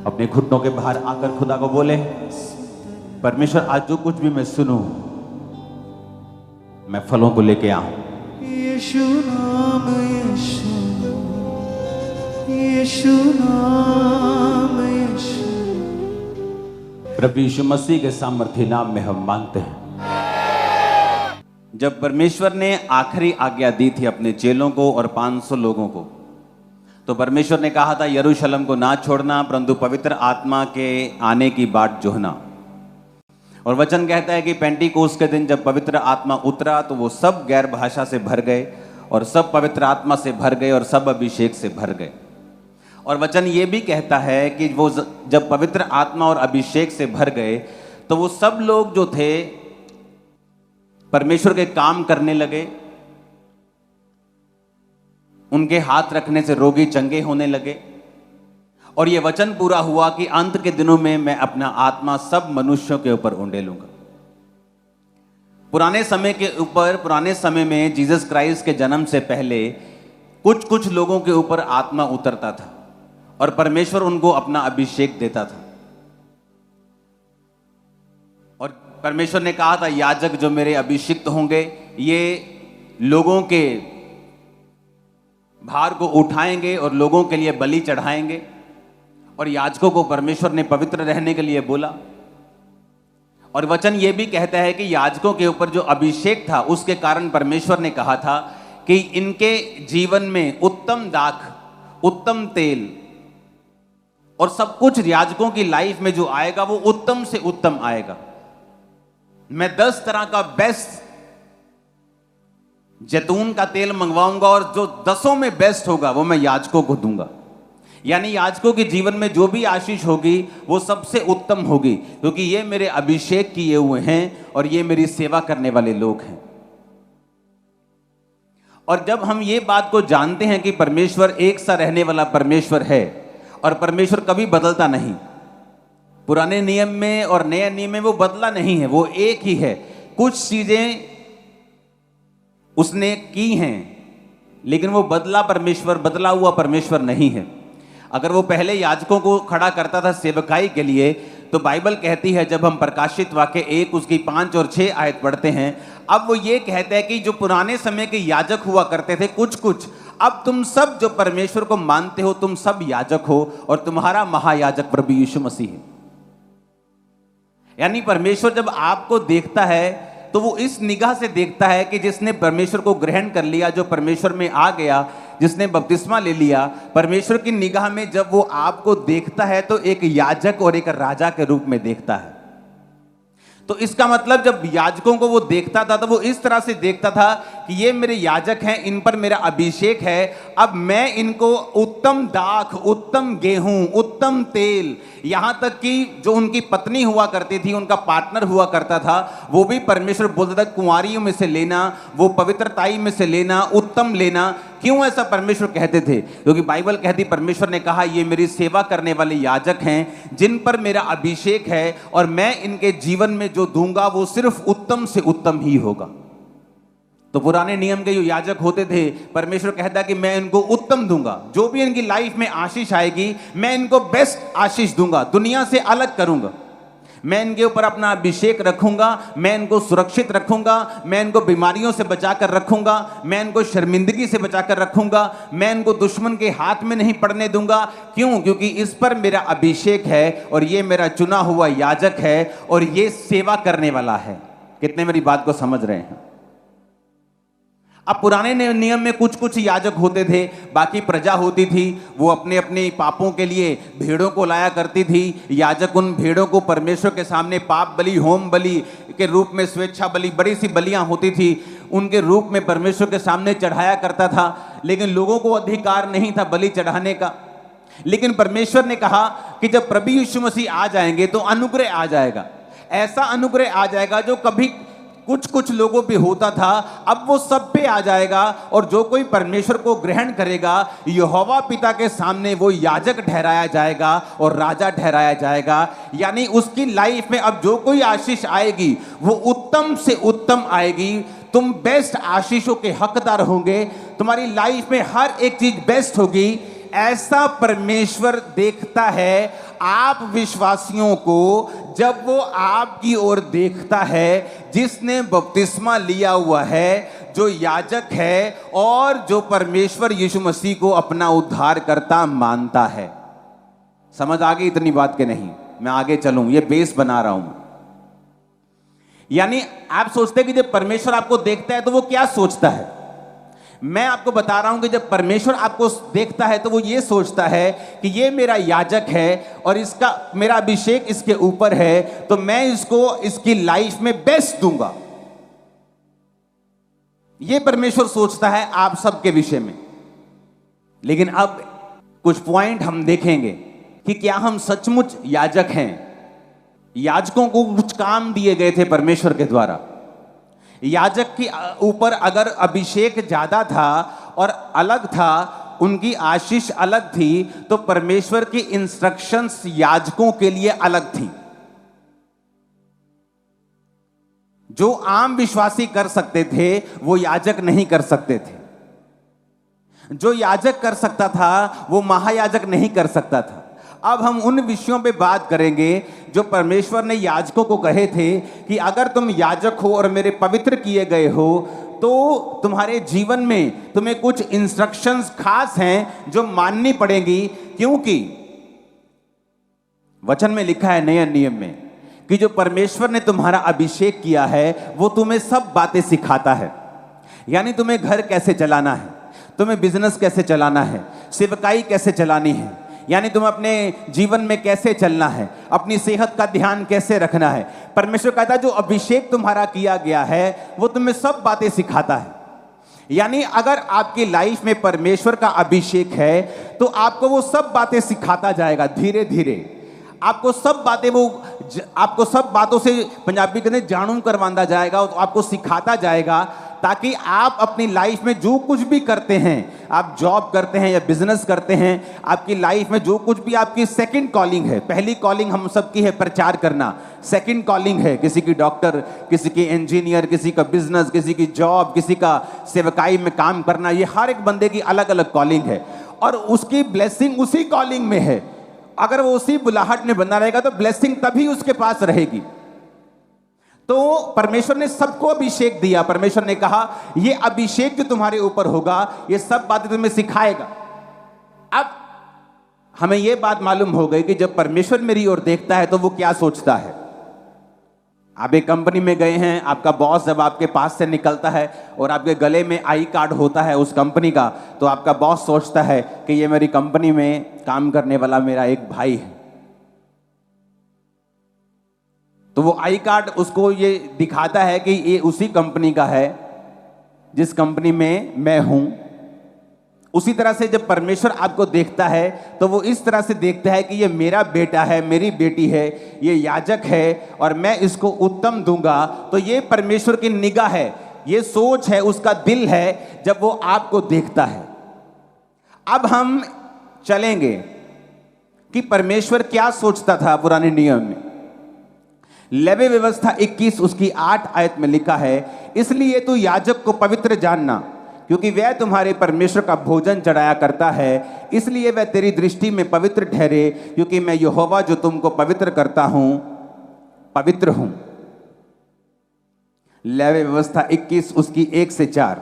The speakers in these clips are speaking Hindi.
अपने घुटनों के बाहर आकर खुदा को बोले, परमेश्वर आज जो कुछ भी मैं सुनूं, मैं फलों को लेके आऊं। यीशु नाम, यीशु, यीशु नाम, यीशु। प्रभु यीशु मसीह के सामर्थ्य नाम में हम मांगते हैं। जब परमेश्वर ने आखिरी आज्ञा दी थी अपने चेलों को और 500 लोगों को, तो परमेश्वर ने कहा था यरूशलेम को ना छोड़ना, परंतु पवित्र आत्मा के आने की बाट जोहना। और वचन कहता है कि पेंटिकोस के दिन जब पवित्र आत्मा उतरा तो वो सब गैर भाषा से भर गए और सब पवित्र आत्मा से भर गए और सब अभिषेक से भर गए। और वचन ये भी कहता है कि वो जब पवित्र आत्मा और अभिषेक से भर गए तो वो सब लोग जो थे परमेश्वर के काम करने लगे, उनके हाथ रखने से रोगी चंगे होने लगे। और ये वचन पूरा हुआ कि अंत के दिनों में मैं अपना आत्मा सब मनुष्यों के ऊपर उंडेलूंगा। पुराने समय में जीसस क्राइस्ट के जन्म से पहले कुछ लोगों के ऊपर आत्मा उतरता था और परमेश्वर उनको अपना अभिषेक देता था। और परमेश्वर ने कहा था याजक जो मेरे अभिषिक्त होंगे ये लोगों के भार को उठाएंगे और लोगों के लिए बलि चढ़ाएंगे। और याजकों को परमेश्वर ने पवित्र रहने के लिए बोला। और वचन ये भी कहता है कि याजकों के ऊपर जो अभिषेक था उसके कारण परमेश्वर ने कहा था कि इनके जीवन में उत्तम दाख, उत्तम तेल और सब कुछ याजकों की लाइफ में जो आएगा वो उत्तम से उत्तम आएगा। मैं 10 तरह का बेस्ट जैतून का तेल मंगवाऊंगा और जो 10 में बेस्ट होगा वो मैं याजकों को दूंगा। यानी याजकों के जीवन में जो भी आशीष होगी वो सबसे उत्तम होगी, क्योंकि ये मेरे अभिषेक किए हुए हैं और ये मेरी सेवा करने वाले लोग हैं। और जब हम ये बात को जानते हैं कि परमेश्वर एक सा रहने वाला परमेश्वर है और परमेश्वर कभी बदलता नहीं, पुराने नियम में और नए नियम में वो बदला नहीं है, वो एक ही है। कुछ चीजें उसने की हैं लेकिन वो बदला हुआ परमेश्वर नहीं है। अगर वो पहले याजकों को खड़ा करता था सेवकाई के लिए, तो बाइबल कहती है जब हम प्रकाशित वाक्य 1 उसकी 5 और 6 आयत पढ़ते हैं, अब वो ये कहता है कि जो पुराने समय के याजक हुआ करते थे कुछ, अब तुम सब जो परमेश्वर को मानते हो तुम सब याजक हो और तुम्हारा महायाजक प्रभु यीशु मसीह है। यानी परमेश्वर जब आपको देखता है तो वो इस निगाह से देखता है कि जिसने परमेश्वर को ग्रहण कर लिया, जो परमेश्वर में आ गया, जिसने बपतिस्मा ले लिया, परमेश्वर की निगाह में जब वो आपको देखता है तो एक याजक और एक राजा के रूप में देखता है। तो इसका मतलब जब याजकों को वो देखता था तो वो इस तरह से देखता था कि ये मेरे याजक हैं, इन पर मेरा अभिषेक है, अब मैं इनको उत्तम दाख, उत्तम गेहूं, उत्तम तेल, यहां तक कि जो उनकी पत्नी हुआ करती थी, उनका पार्टनर हुआ करता था, वो भी परमेश्वर बोलता था कुंवारियों में से लेना, वो पवित्रताई में से लेना, उत्तम लेना। क्यों ऐसा परमेश्वर कहते थे? क्योंकि बाइबल कहती परमेश्वर ने कहा ये मेरी सेवा करने वाले याजक हैं जिन पर मेरा अभिषेक है और मैं इनके जीवन में जो दूंगा वो सिर्फ उत्तम से उत्तम ही होगा। तो पुराने नियम के जो याजक होते थे, परमेश्वर कहता कि मैं इनको उत्तम दूंगा, जो भी इनकी लाइफ में आशीष आएगी मैं इनको बेस्ट आशीष दूंगा, दुनिया से अलग करूंगा, मैं इनके ऊपर अपना अभिषेक रखूंगा, मैं इनको सुरक्षित रखूंगा, मैं इनको बीमारियों से बचाकर रखूंगा, मैं इनको शर्मिंदगी से बचाकर रखूंगा, मैं इनको दुश्मन के हाथ में नहीं पड़ने दूंगा। क्यों? क्योंकि इस पर मेरा अभिषेक है और ये मेरा चुना हुआ याजक है और ये सेवा करने वाला है। कितने मेरी बात को समझ रहे हैं? अब पुराने नियम में कुछ याजक होते थे, बाकी प्रजा होती थी, वो अपने अपने पापों के लिए भेड़ों को लाया करती थी। याजक उन भेड़ों को परमेश्वर के सामने पाप बलि, होम बलि के रूप में, स्वेच्छा बलि, बड़ी सी बलियां होती थी, उनके रूप में परमेश्वर के सामने चढ़ाया करता था। लेकिन लोगों को अधिकार नहीं था बलि चढ़ाने का। लेकिन परमेश्वर ने कहा कि जब प्रभु यीशु मसीह आ जाएंगे तो अनुग्रह आ जाएगा, ऐसा अनुग्रह आ जाएगा जो कभी कुछ लोगों पे होता था, अब वो सब पे आ जाएगा। और जो कोई परमेश्वर को ग्रहण करेगा, यहोवा पिता के सामने वो याजक ठहराया जाएगा और राजा ठहराया जाएगा। यानी उसकी लाइफ में अब जो कोई आशीष आएगी वो उत्तम से उत्तम आएगी। तुम बेस्ट आशीषों के हकदार होंगे, तुम्हारी लाइफ में हर एक चीज बेस्ट होगी। ऐसा परमेश्वर देखता है आप विश्वासियों को जब वो आपकी ओर देखता है जिसने बपतिस्मा लिया हुआ है, जो याजक है और जो परमेश्वर यीशु मसीह को अपना उद्धारकर्ता मानता है। समझ आ गई इतनी बात के नहीं? मैं आगे चलूं, ये बेस बना रहा हूं। यानी आप सोचते हैं कि जब परमेश्वर आपको देखता है तो वो क्या सोचता है। मैं आपको बता रहा हूं कि जब परमेश्वर आपको देखता है तो वो ये सोचता है कि ये मेरा याजक है और इसका मेरा अभिषेक इसके ऊपर है, तो मैं इसको इसकी लाइफ में बेस्ट दूंगा। ये परमेश्वर सोचता है आप सबके विषय में। लेकिन अब कुछ पॉइंट हम देखेंगे कि क्या हम सचमुच याजक हैं। याजकों को कुछ काम दिए गए थे परमेश्वर के द्वारा। याजक के ऊपर अगर अभिषेक ज्यादा था और अलग था, उनकी आशीष अलग थी, तो परमेश्वर की इंस्ट्रक्शंस याजकों के लिए अलग थी। जो आम विश्वासी कर सकते थे वो याजक नहीं कर सकते थे। जो याजक कर सकता था वो महायाजक नहीं कर सकता था। अब हम उन विषयों पे बात करेंगे जो परमेश्वर ने याजकों को कहे थे कि अगर तुम याजक हो और मेरे पवित्र किए गए हो तो तुम्हारे जीवन में तुम्हें कुछ इंस्ट्रक्शंस खास हैं जो माननी पड़ेंगी, क्योंकि वचन में लिखा है नए नियम में कि जो परमेश्वर ने तुम्हारा अभिषेक किया है वो तुम्हें सब बातें सिखाता है। यानी तुम्हें घर कैसे चलाना है, तुम्हें बिजनेस कैसे चलाना है, सेवकाई कैसे चलानी है, यानी तुम अपने जीवन में कैसे चलना है, अपनी सेहत का ध्यान कैसे रखना है। परमेश्वर कहता है जो अभिषेक तुम्हारा किया गया है वो तुम्हें सब बातें सिखाता है। यानी अगर आपकी लाइफ में परमेश्वर का अभिषेक है तो आपको वो सब बातें सिखाता जाएगा धीरे धीरे। आपको सब बातों से पंजाबी कहते जानू करवाता जाएगा, तो आपको सिखाता जाएगा ताकि आप अपनी लाइफ में जो कुछ भी करते हैं, आप जॉब करते हैं या बिजनेस करते हैं, आपकी लाइफ में जो कुछ भी आपकी सेकंड कॉलिंग है। पहली कॉलिंग हम सबकी है प्रचार करना, सेकंड कॉलिंग है किसी की डॉक्टर, किसी की इंजीनियर, किसी का बिजनेस, किसी की जॉब, किसी का सेवकाई में काम करना। ये हर एक बंदे की अलग अलग कॉलिंग है और उसकी ब्लेसिंग उसी कॉलिंग में है। अगर वो उसी बुलाहट में बना रहेगा तो ब्लेसिंग तभी उसके पास रहेगी। तो परमेश्वर ने सबको अभिषेक दिया। परमेश्वर ने कहा ये अभिषेक जो तुम्हारे ऊपर होगा ये सब बातें तुम्हें सिखाएगा। अब हमें यह बात मालूम हो गई कि जब परमेश्वर मेरी ओर देखता है तो वो क्या सोचता है। आप एक कंपनी में गए हैं, आपका बॉस जब आपके पास से निकलता है और आपके गले में आई कार्ड होता है उस कंपनी का, तो आपका बॉस सोचता है कि ये मेरी कंपनी में काम करने वाला मेरा एक भाई है। तो वो आई कार्ड उसको ये दिखाता है कि ये उसी कंपनी का है जिस कंपनी में मैं हूं। उसी तरह से जब परमेश्वर आपको देखता है तो वो इस तरह से देखता है कि ये मेरा बेटा है, मेरी बेटी है, ये याजक है और मैं इसको उत्तम दूंगा। तो ये परमेश्वर की निगाह है, ये सोच है, उसका दिल है जब वो आपको देखता है। अब हम चलेंगे कि परमेश्वर क्या सोचता था पुराने नियम में। लेवी व्यवस्था 21 उसकी 8 आयत में लिखा है, इसलिए तू याजक को पवित्र जानना, क्योंकि वह तुम्हारे परमेश्वर का भोजन चढ़ाया करता है, इसलिए वह तेरी दृष्टि में पवित्र ठहरे, क्योंकि मैं यहोवा जो तुमको पवित्र करता हूं पवित्र हूं। लेवी व्यवस्था 21 उसकी 1 से 4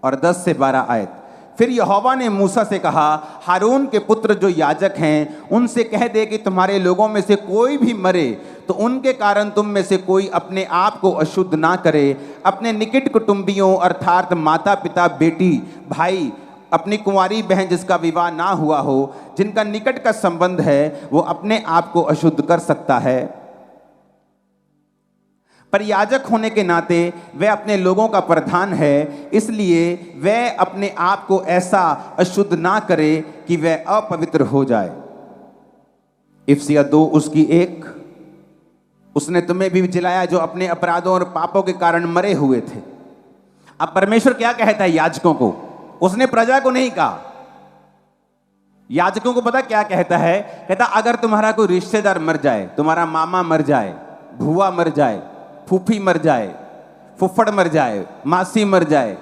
और 10 से 12 आयत। फिर यहोवा ने मूसा से कहा, हारून के पुत्र जो याजक हैं उनसे कह दे कि तुम्हारे लोगों में से कोई भी मरे तो उनके कारण तुम में से कोई अपने आप को अशुद्ध ना करे। अपने निकट कुटुंबियों अर्थात माता पिता, बेटी, भाई, अपनी कुंवारी बहन जिसका विवाह ना हुआ हो, जिनका निकट का संबंध है, वो अपने आप को अशुद्ध कर सकता है। पर याजक होने के नाते वह अपने लोगों का प्रधान है, इसलिए वह अपने आप को ऐसा अशुद्ध ना करे कि वह अपवित्र हो जाए। इफिसियों 2 उसकी 1। उसने तुम्हें भी जिलाया जो अपने अपराधों और पापों के कारण मरे हुए थे। अब परमेश्वर क्या कहता है याजकों को, उसने प्रजा को नहीं कहा। याजकों को पता क्या कहता है, कहता अगर तुम्हारा कोई रिश्तेदार मर जाए, तुम्हारा मामा मर जाए, भुआ मर जाए, फूफी मर जाए, फुफ्फड़ मर जाए, मासी मर जाए,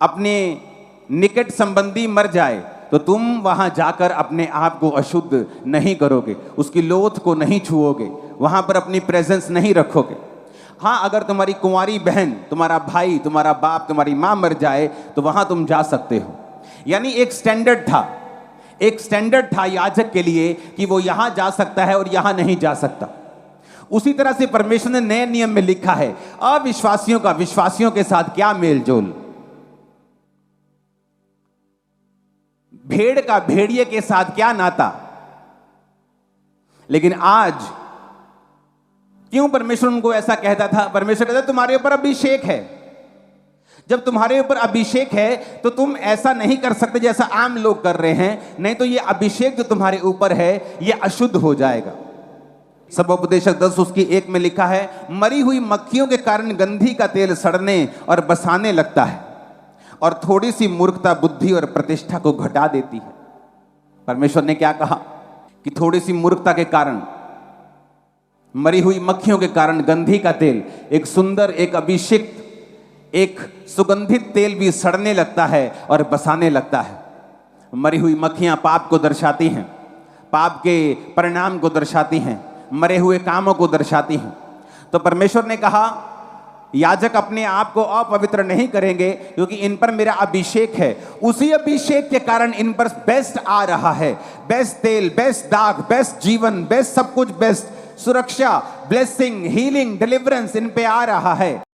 अपने निकट संबंधी मर जाए तो तुम वहां जाकर अपने आप को अशुद्ध नहीं करोगे, उसकी लोथ को नहीं छुओगे, वहां पर अपनी प्रेजेंस नहीं रखोगे। हाँ, अगर तुम्हारी कुंवारी बहन, तुम्हारा भाई, तुम्हारा बाप, तुम्हारी मां मर जाए तो वहां तुम जा सकते हो। यानी एक स्टैंडर्ड था याजक के लिए कि वो यहां जा सकता है और यहां नहीं जा सकता। उसी तरह से परमेश्वर ने नए नियम में लिखा है अविश्वासियों का विश्वासियों के साथ क्या मेलजोल, भेड़ का भेड़िए के साथ क्या नाता। लेकिन आज क्यों परमेश्वर उनको ऐसा कहता था? परमेश्वर कहता तुम्हारे ऊपर अभिषेक है। जब तुम्हारे ऊपर अभिषेक है तो तुम ऐसा नहीं कर सकते जैसा आम लोग कर रहे हैं, नहीं तो ये अभिषेक जो तुम्हारे ऊपर है ये अशुद्ध हो जाएगा। सबोपदेशक 10:1 में लिखा है मरी हुई मक्खियों के कारण गंधी का तेल सड़ने और बसाने लगता है और थोड़ी सी मूर्खता बुद्धि और प्रतिष्ठा को घटा देती है। परमेश्वर ने क्या कहा कि थोड़ी सी मूर्खता के कारण, मरी हुई मक्खियों के कारण गंधी का तेल, एक सुंदर, एक अभिषिक्त, एक सुगंधित तेल भी सड़ने लगता है और बसाने लगता है। मरी हुई मक्खियां पाप को दर्शाती हैं, पाप के परिणाम को दर्शाती हैं, मरे हुए कामों को दर्शाती हैं। तो परमेश्वर ने कहा याजक अपने आप को अपवित्र नहीं करेंगे क्योंकि इन पर मेरा अभिषेक है। उसी अभिषेक के कारण इन पर बेस्ट आ रहा है, बेस्ट तेल, बेस्ट दाग, बेस्ट जीवन, बेस्ट सब कुछ, बेस्ट सुरक्षा, ब्लेसिंग, हीलिंग, डिलीवरेंस इन पे आ रहा है।